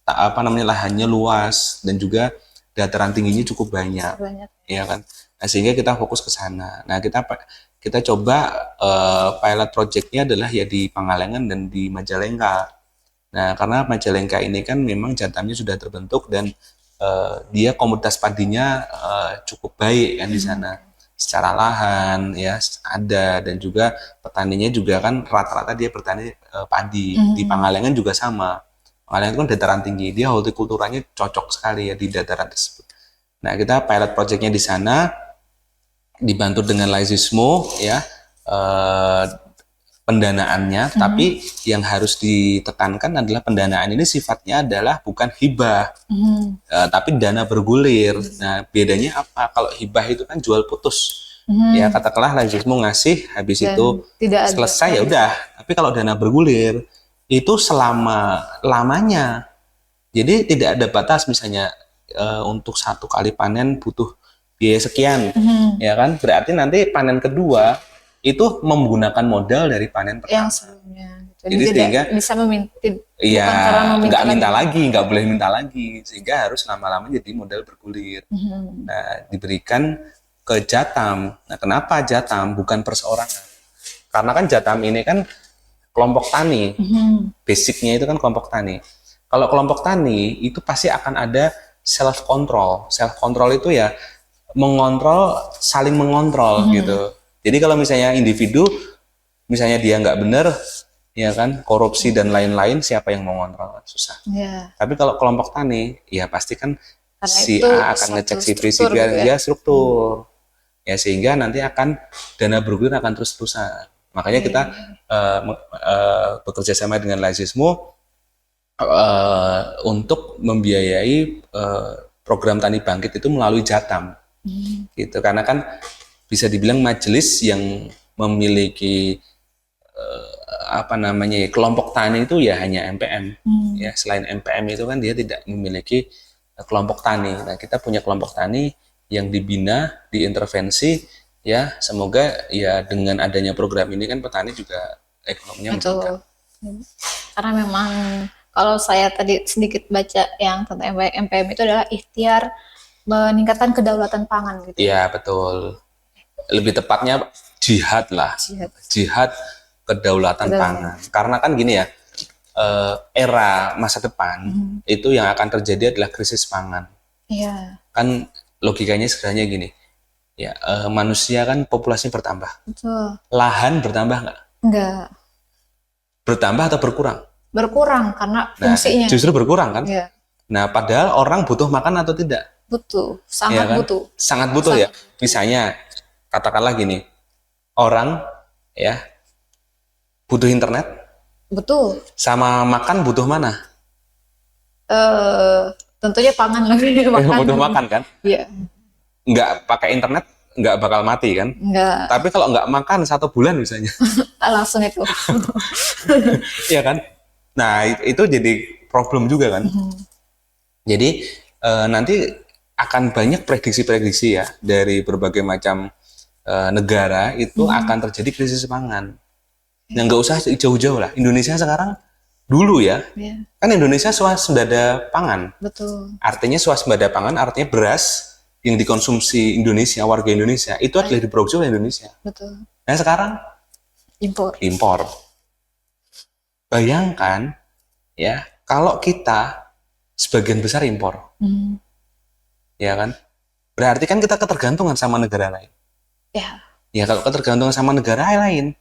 apa namanya lahannya luas dan juga dataran tingginya cukup banyak. Ya kan. Nah, sehingga kita fokus ke sana. Nah, kita coba pilot project-nya adalah ya di Pangalengan dan di Majalengka. Nah, karena Majalengka ini kan memang jantannya sudah terbentuk dan dia komoditas padinya cukup baik kan di sana, secara lahan ya ada, dan juga petaninya juga kan rata-rata dia bertani padi. Di Pangalengan juga sama. Pangalengan itu kan dataran tinggi, dia hortikulturanya cocok sekali ya di dataran tersebut. Nah, kita pilot projectnya di sana dibantu dengan Laizismo ya, pendanaannya, tapi yang harus ditekankan adalah pendanaan ini sifatnya adalah bukan hibah, tapi dana bergulir. Nah, bedanya apa? Kalau hibah itu kan jual putus, ya katakanlah Laizismo ngasih, habis dan itu selesai ya udah. Tapi kalau dana bergulir itu selama lamanya, jadi tidak ada batas. Misalnya untuk satu kali panen butuh biaya sekian, ya kan? Berarti nanti panen kedua itu menggunakan modal dari panen pertama yang sebelumnya. Jadi sehingga bisa meminta, iya, nggak minta lagi, nggak boleh minta lagi, sehingga harus lama-lama jadi modal bergulir. Nah, diberikan ke Jatam. Nah, kenapa Jatam bukan perseorangan? Karena kan Jatam ini kan kelompok tani, basicnya itu kan kelompok tani. Kalau kelompok tani itu pasti akan ada self control. Self control itu ya mengontrol, saling mengontrol gitu. Jadi kalau misalnya individu, misalnya dia nggak benar, ya kan, korupsi dan lain-lain, siapa yang mau ngontrol? Susah. Tapi kalau kelompok tani, ya pasti kan karena si A akan ngecek si B, si B, ya struktur. Ya, sehingga nanti akan dana bergulir akan terus-terusan. Makanya kita bekerja sama dengan Laizismo untuk membiayai program Tani Bangkit itu melalui Jatam. Gitu. Karena kan bisa dibilang majelis yang memiliki apa namanya ya, kelompok tani itu ya hanya MPM. Ya, selain MPM itu kan dia tidak memiliki kelompok tani. Nah, kita punya kelompok tani yang dibina, diintervensi ya, semoga ya dengan adanya program ini kan petani juga ekonominya meningkat. Karena memang Kalau saya tadi sedikit baca yang tentang MPM itu adalah ikhtiar meningkatkan kedaulatan pangan gitu. Iya, betul. Lebih tepatnya jihad lah. Jihad. Jihad kedaulatan pangan. Karena kan gini ya, era masa depan itu yang akan terjadi adalah krisis pangan. Iya, Kan logikanya sederhananya gini, ya manusia kan populasinya bertambah, betul. lahan bertambah nggak? Enggak Bertambah atau berkurang? berkurang karena Nah, fungsinya. justru berkurang kan? Iya, Nah, padahal orang butuh makan atau tidak? butuh, Ya sangat kan? butuh. Sangat butuh ya. Misalnya, katakanlah gini, orang ya butuh internet, Butuh. sama makan butuh mana? Tentunya pangan lebih makan. Butuh makan kan? Iya, Nggak pakai internet, nggak bakal mati kan? enggak Tapi kalau nggak makan 1 bulan misalnya, langsung itu. ya kan? Nah, itu jadi problem juga kan? Jadi nanti akan banyak prediksi-prediksi ya dari berbagai macam negara itu akan terjadi krisis pangan. Yang nggak usah jauh-jauh lah. Indonesia sekarang dulu ya, Iya, kan Indonesia swasembada pangan. betul. Artinya swasembada pangan artinya beras yang dikonsumsi Indonesia, warga Indonesia itu adalah diproduksi oleh Indonesia. Betul. Nah sekarang Impor. impor. Bayangkan ya kalau kita sebagian besar impor, ya kan? Berarti kan kita ketergantungan sama negara lain. Ya, Ya kalau ketergantungan sama negara lain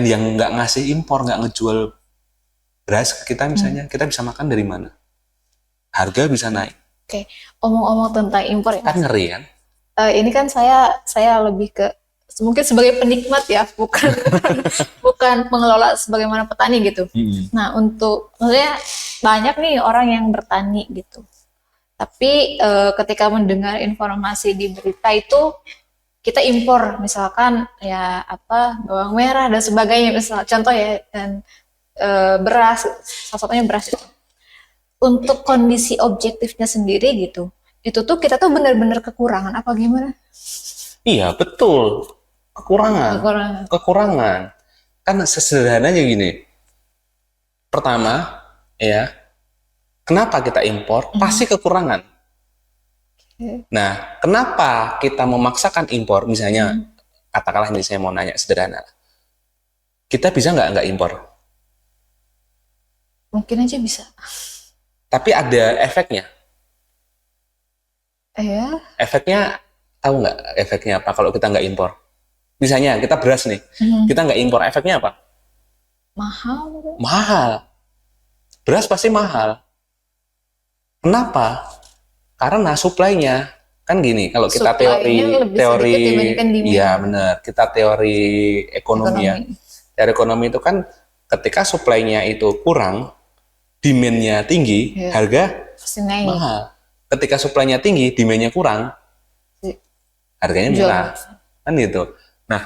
yang nggak ngasih impor, nggak ngejual beras ke kita misalnya, kita bisa makan dari mana? Harga bisa naik. oke. Omong-omong tentang impor ya, Kan Mas. ngeri kan? Ini kan saya lebih ke mungkin sebagai penikmat ya, bukan bukan pengelola sebagaimana petani gitu. Nah, maksudnya banyak nih orang yang bertani gitu. Tapi ketika mendengar informasi di berita itu kita impor misalkan ya apa bawang merah dan sebagainya misal contoh ya dan beras salah satunya beras itu. Untuk kondisi objektifnya sendiri gitu. Itu tuh kita tuh benar-benar kekurangan apa gimana? Iya betul. Kekurangan. Kan sesederhananya gini. Pertama, ya, kenapa kita impor? Pasti kekurangan. Nah, kenapa kita memaksakan impor? Misalnya, katakanlah ini saya mau nanya sederhana. Kita bisa nggak impor? Mungkin aja bisa. Tapi ada efeknya. Ya, Efeknya, tahu nggak efeknya apa kalau kita nggak impor? Misalnya, kita beras nih. Kita nggak impor, efeknya apa? mahal. Mahal. Beras pasti mahal. Kenapa? Karena suplainya kan gini. Kalau kita Suplainya lebih sedikit dibandingkan demand. iya benar. Kita teori ekonomi ya. Teori ekonomi itu kan ketika suplainya itu kurang, demand-nya tinggi, Iya. harga Pasti naik. mahal. Ketika suplainya tinggi, demand-nya kurang, harganya Jual. murah. Kan gitu. Nah,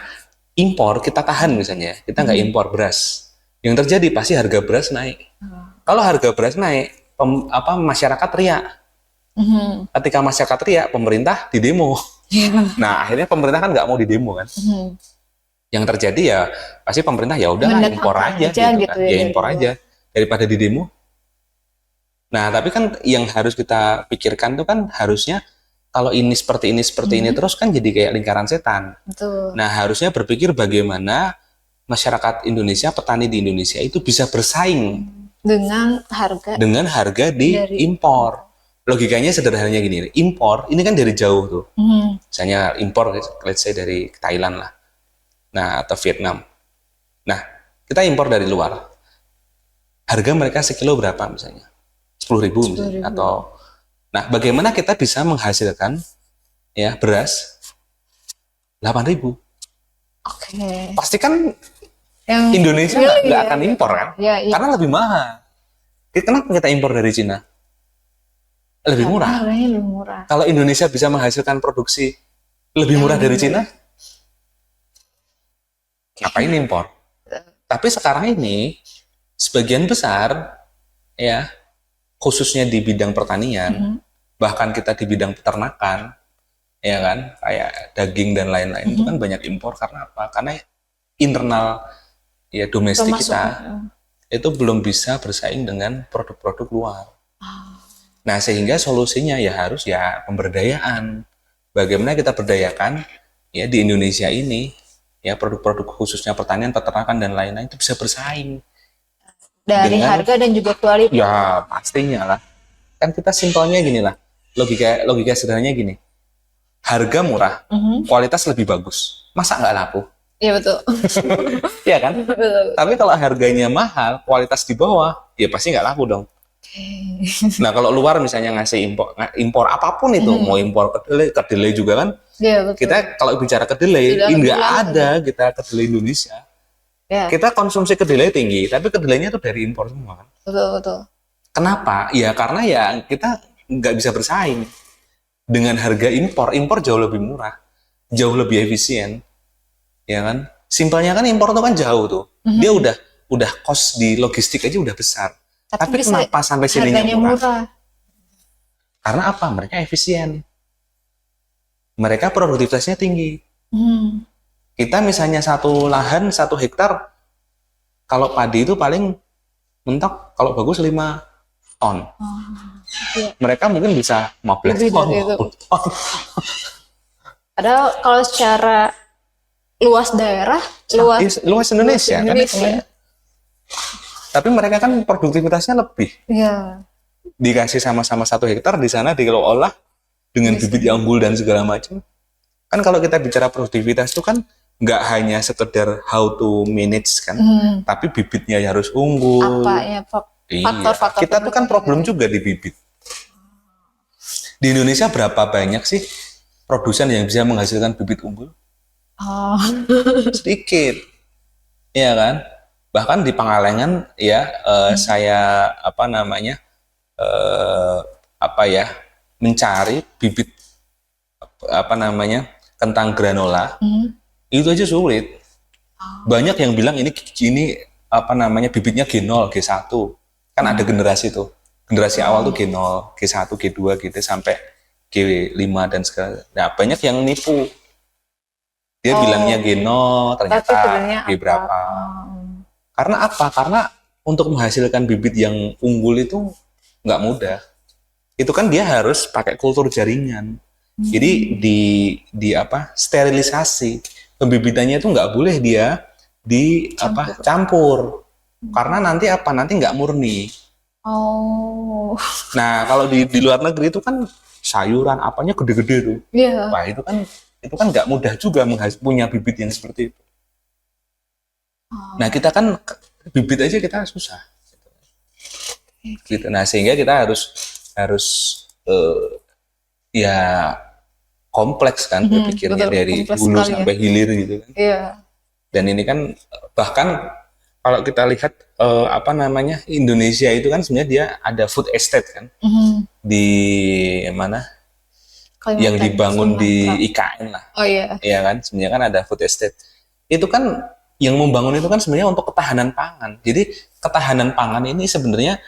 impor kita tahan misalnya, kita nggak impor beras. Yang terjadi pasti harga beras naik. Kalau harga beras naik, masyarakat teriak. Ketika masyarakat teriak, pemerintah didemo. Nah, akhirnya pemerintah kan nggak mau didemo kan. Yang terjadi ya pasti pemerintah ya udahlah impor aja gitu kan. Ya impor aja daripada didemo. Nah, tapi kan yang harus kita pikirkan itu kan harusnya kalau ini seperti ini terus kan jadi kayak lingkaran setan. Betul. Nah, harusnya berpikir bagaimana masyarakat Indonesia, petani di Indonesia itu bisa bersaing Dengan harga di impor. Logikanya sederhananya gini, impor ini kan dari jauh tuh. Misalnya impor, let's say dari Thailand lah. Nah, atau Vietnam. Nah, kita impor dari luar. Harga mereka sekilo berapa misalnya? 10.000 misalnya. Atau, nah bagaimana kita bisa menghasilkan ya beras 8.000? Oke. Pasti kan Yang Indonesia nggak akan impor kan? Ya, iya. Karena lebih mahal. Kenapa kita impor dari Cina? Lebih murah. Harganya lebih murah. Kalau Indonesia bisa menghasilkan produksi lebih murah dari Cina, ngapain impor? Tapi sekarang ini sebagian besar ya khususnya di bidang pertanian, bahkan kita di bidang peternakan, ya kan, kayak daging dan lain-lain itu kan banyak impor karena apa? Karena internal ya domestik kita itu belum bisa bersaing dengan produk-produk luar. Nah, sehingga solusinya ya harus ya pemberdayaan. Bagaimana kita berdayakan ya di Indonesia ini ya produk-produk khususnya pertanian, peternakan dan lain-lain itu bisa bersaing. Dari harga dan juga kualitas. Ya, pastinya lah. Kan kita simpelnya gini lah. Logika sederhananya gini. Harga murah, kualitas lebih bagus. Masa nggak laku? Iya betul. Iya kan? Betul. Tapi kalau harganya mahal, kualitas di bawah, ya pasti nggak laku dong. Nah, kalau luar misalnya ngasih impor apapun itu, mau impor kedelai juga kan, Iya betul. kita kalau bicara kedelai, Sudah nggak lebih laku. ada kita kedelai Indonesia. Ya, Kita konsumsi kedelai tinggi, tapi kedelainya itu dari impor semua kan. betul betul. Kenapa? Ya karena ya kita nggak bisa bersaing dengan harga impor. Impor jauh lebih murah, jauh lebih efisien, ya kan? Simpelnya kan impor itu kan jauh tuh, dia udah cost di logistik aja udah besar. Tapi bisa kenapa sampai sininya harganya murah? murah? Karena apa? Mereka efisien. Mereka produktivitasnya tinggi. Kita misalnya satu lahan, 1 hektar, kalau padi itu paling mentok, kalau bagus 5 ton. Iya. Mereka mungkin bisa 15 Lebih ton. dari itu. 20 ton. Padahal kalau secara luas daerah, Luas Indonesia, kan Indonesia. hitungannya. Tapi mereka kan produktivitasnya lebih. Iya. Dikasih sama-sama 1 hektar, di sana dikelola dengan bibit yang unggul dan segala macam. Kan kalau kita bicara produktivitas itu kan nggak hanya sekedar how to manage kan, tapi bibitnya harus unggul. Apa ya faktor-faktor? Kita tuh kan problem juga di bibit. Di Indonesia berapa banyak sih produsen yang bisa menghasilkan bibit unggul? Oh. Sedikit, ya kan? Bahkan di Pangalengan ya saya mencari bibit kentang granola itu aja sulit. Banyak yang bilang ini bibitnya G0, G1. Kan ada generasi tuh. Generasi awal tuh G0, G1, G2 gitu sampai G5 dan segala. Nah, banyak yang nipu. Dia bilangnya G0, ternyata G berapa. Karena apa? Karena untuk menghasilkan bibit yang unggul itu nggak mudah. Itu kan dia harus pakai kultur jaringan. Jadi sterilisasi. Pembibitannya itu nggak boleh dia campur. Karena nanti nggak murni. Oh. Nah, kalau di luar negeri itu kan sayuran apanya gede-gede tuh. Iya. Wah, itu kan nggak mudah juga punya bibit yang seperti itu. Nah, kita kan bibit aja kita susah. Gitu. Nah, sehingga kita harus kompleks kan berpikirnya dari hulu sampai hilir gitu kan. Iya. Dan ini kan bahkan kalau kita lihat Indonesia itu kan sebenarnya dia ada food estate kan. Di mana? Kalimantan, yang dibangun Sumatera. di IKN lah. Oh iya. Iya kan, sebenarnya kan ada food estate. Itu kan yang membangun itu kan sebenarnya untuk ketahanan pangan. Jadi ketahanan pangan ini sebenarnya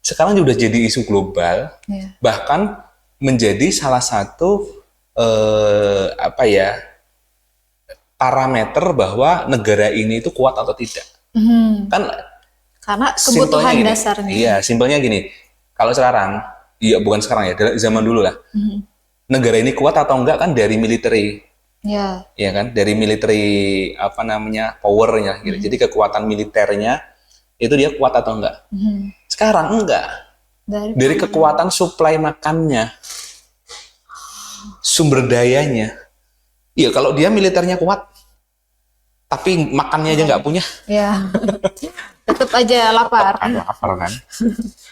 sekarang sudah jadi isu global. Iya. Bahkan menjadi salah satu parameter bahwa negara ini itu kuat atau tidak. Kan karena kebutuhan gini, dasarnya. Iya, simpelnya gini. Kalau sekarang, iya bukan sekarang ya, dari zaman dulu lah. Negara ini kuat atau enggak kan dari military. Iya. Ya kan, dari military powernya gitu. Jadi kekuatan militernya itu dia kuat atau enggak. Sekarang enggak. Dari kekuatan suplai makannya, sumber dayanya. Iya, kalau dia militernya kuat, tapi makannya aja nggak punya. Iya. Tetap aja lapar. Lapar kan.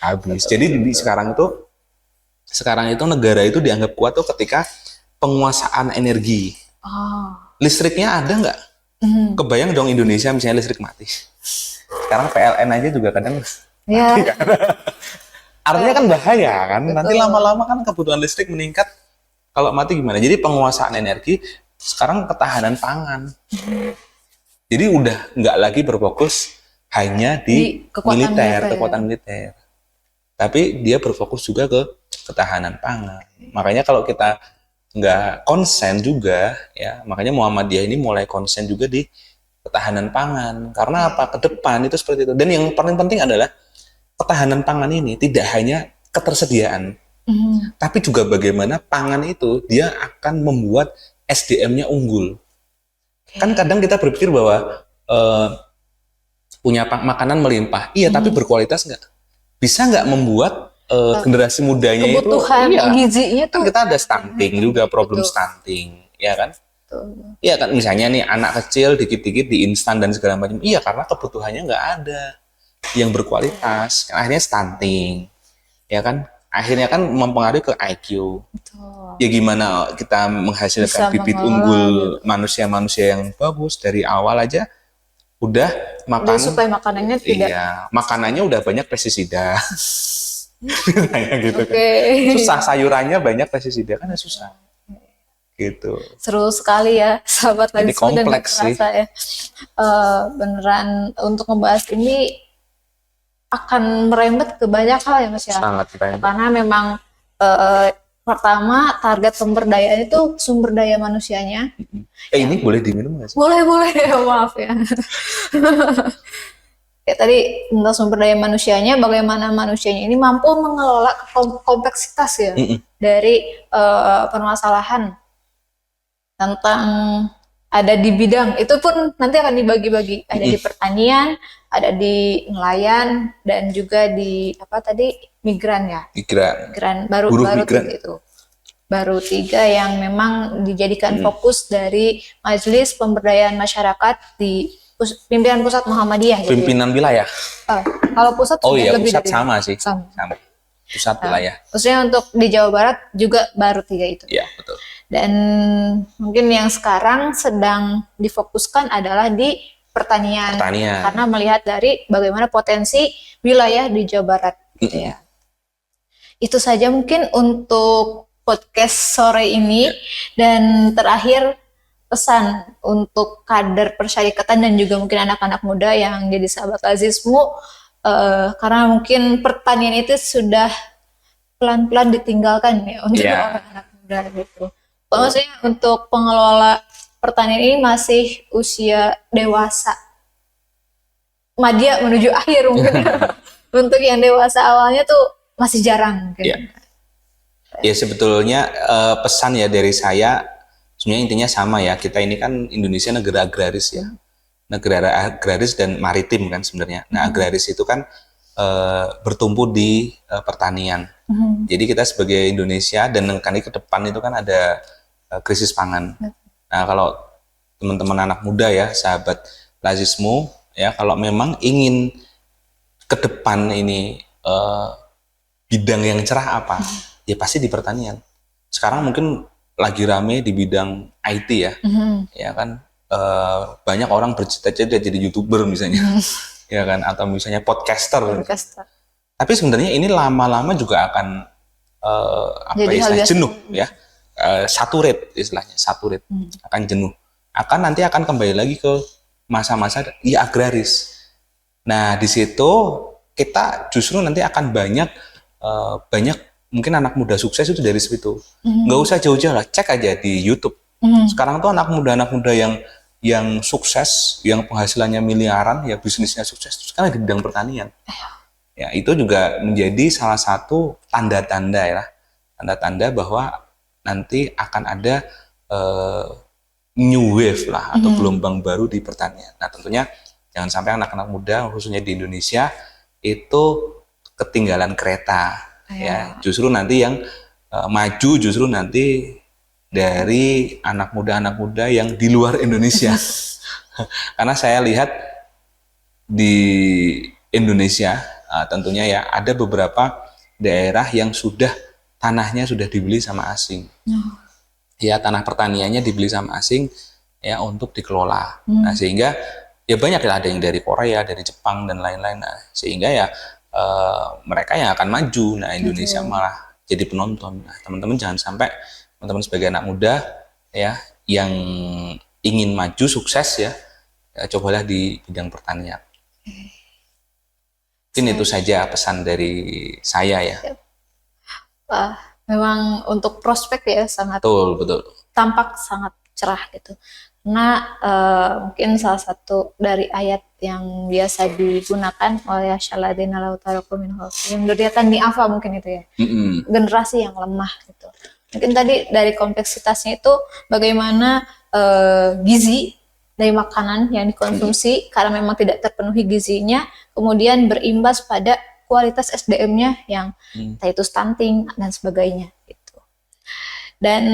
Habis. Jadi sekarang itu negara itu dianggap kuat tuh ketika penguasaan energi. Listriknya ada nggak? Kebayang dong Indonesia misalnya listrik mati. Sekarang PLN aja juga kadang Iya. artinya kan bahaya kan. Nanti lama-lama kan kebutuhan listrik meningkat. Kalau mati gimana? Jadi penguasaan energi sekarang ketahanan pangan. Jadi udah nggak lagi berfokus hanya di kekuatan militer. Tapi dia berfokus juga ke ketahanan pangan. Makanya kalau kita nggak konsen juga, ya makanya Muhammadiyah ini mulai konsen juga di ketahanan pangan. Karena apa? Ke depan itu seperti itu. Dan yang paling penting adalah ketahanan pangan ini tidak hanya ketersediaan, tapi juga bagaimana pangan itu dia akan membuat SDM-nya unggul. Kan kadang kita berpikir bahwa punya makanan melimpah, iya, tapi berkualitas nggak? Bisa nggak membuat generasi mudanya Kebutuhan itu, iya, gizinya kan tuh. kita ada stunting juga, problem Betul. stunting, ya kan? Betul. Iya kan, misalnya nih anak kecil dikit-dikit di instan dan segala macam, iya karena kebutuhannya nggak ada yang berkualitas, akhirnya stunting, ya kan? Akhirnya kan mempengaruhi ke IQ. Betul. Ya gimana kita menghasilkan Bisa bibit mengelola unggul gitu. manusia-manusia yang bagus dari awal aja udah makan, Jadi supaya makanannya tidak. iya, makanannya udah banyak pestisida. Kayak gitu kan. Oke. Susah, sayurannya banyak pestisida kan, ya susah. Gitu. Seru sekali ya, sahabat Jadi Lazismu, dan gak kompleks sih. kerasa ya. Beneran untuk ngebahas ini akan merembet ke banyak hal ya Mas ya. Sangat keren. Karena memang pertama target pemberdayaan itu sumber daya manusianya. Ini boleh diminum nggak sih? Boleh ya, maaf ya. Ya tadi tentang sumber daya manusianya, bagaimana manusianya ini mampu mengelola kompleksitas ya dari permasalahan tentang ada di bidang itu pun nanti akan dibagi-bagi, ada di pertanian, ada di nelayan, dan juga di apa tadi, migran ya. Migran baru Buruh baru migran. tiga itu. Baru 3 yang memang dijadikan fokus dari Majelis Pemberdayaan Masyarakat di pimpinan pusat Muhammadiyah gitu ya. Pimpinan wilayah. Kalau pusat Oh sudah iya, lebih pusat dari sama sih. sama. Pusat wilayah. Khususnya untuk di Jawa Barat juga baru 3 itu. Iya, betul. Dan mungkin yang sekarang sedang difokuskan adalah di pertanian. Karena melihat dari bagaimana potensi wilayah di Jawa Barat gitu ya. Itu saja mungkin untuk podcast sore ini. Dan terakhir, pesan untuk kader persyarikatan dan juga mungkin anak-anak muda yang jadi sahabat Lazismu, karena mungkin pertanian itu sudah pelan-pelan ditinggalkan ya untuk anak-anak muda gitu. Maksudnya untuk pengelola pertanian ini masih usia dewasa, madya menuju akhir mungkin. Untuk yang dewasa awalnya tuh masih jarang mungkin. Ya sebetulnya pesan ya dari saya sebenarnya intinya sama ya, kita ini kan Indonesia negara agraris ya, negara agraris dan maritim kan sebenarnya. Nah agraris itu kan bertumbuh di pertanian. Jadi kita sebagai Indonesia dan kali ke depan itu kan ada krisis pangan. Nah kalau teman-teman anak muda ya, sahabat Lazismu ya, kalau memang ingin ke depan ini bidang yang cerah apa, ya pasti di pertanian. Sekarang mungkin lagi rame di bidang IT ya, ya kan, banyak orang bercita-cita jadi YouTuber misalnya, ya kan, atau misalnya podcaster. Tapi sebenarnya ini lama-lama juga akan jenuh ya, saturate istilahnya, saturate, akan jenuh, nanti akan kembali lagi ke masa-masa ya agraris. Nah di situ kita justru nanti akan banyak mungkin anak muda sukses itu dari situ. Nggak usah jauh-jauh lah, cek aja di YouTube. Sekarang tuh anak muda yang sukses, yang penghasilannya miliaran, ya bisnisnya sukses, terus kan di bidang pertanian. Ya itu juga menjadi salah satu tanda-tanda ya, tanda-tanda bahwa nanti akan ada new wave lah atau gelombang baru di pertanian. Nah tentunya jangan sampai anak-anak muda khususnya di Indonesia itu ketinggalan kereta. Ya, justru nanti yang maju justru nanti dari anak muda yang di luar Indonesia. Karena saya lihat di Indonesia tentunya ya ada beberapa daerah yang tanahnya sudah dibeli sama asing. Ya tanah pertaniannya dibeli sama asing ya untuk dikelola. Nah sehingga ya banyak lah, ada yang dari Korea, dari Jepang dan lain-lain. Nah sehingga ya mereka yang akan maju, nah Indonesia malah jadi penonton. Nah, teman-teman jangan sampai teman-teman sebagai anak muda ya yang ingin maju sukses ya cobalah di bidang pertanian. Mungkin itu saja pesan dari saya ya. Memang untuk prospek ya sangat betul tampak sangat cerah gitu. Karena mungkin salah satu dari ayat yang biasa digunakan oleh Syaladina Lautaro Minhol yang duriatan Ni'afa mungkin itu ya, generasi yang lemah gitu. Mungkin tadi dari kompleksitasnya itu bagaimana gizi dari makanan yang dikonsumsi karena memang tidak terpenuhi gizinya, kemudian berimbas pada kualitas SDM-nya yang entah itu stunting dan sebagainya gitu. Dan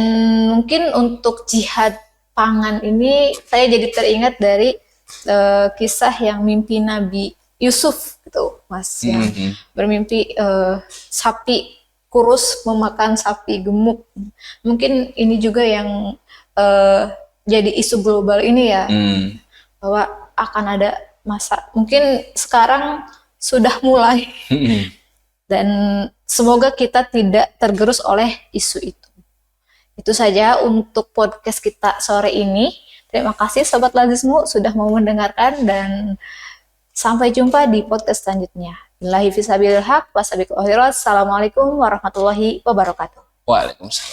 mungkin untuk jihad pangan ini saya jadi teringat dari kisah yang mimpi Nabi Yusuf gitu, Mas, yang bermimpi sapi kurus memakan sapi gemuk. Mungkin ini juga yang jadi isu global ini ya, bahwa akan ada masa, mungkin sekarang sudah mulai, dan semoga kita tidak tergerus oleh isu itu. Itu saja untuk podcast kita sore ini. Terima kasih Sobat Lazismu sudah mau mendengarkan dan sampai jumpa di podcast selanjutnya. Billahi fisabilil haq, wasabiqul khairat. Assalamualaikum warahmatullahi wabarakatuh. Waalaikumsalam.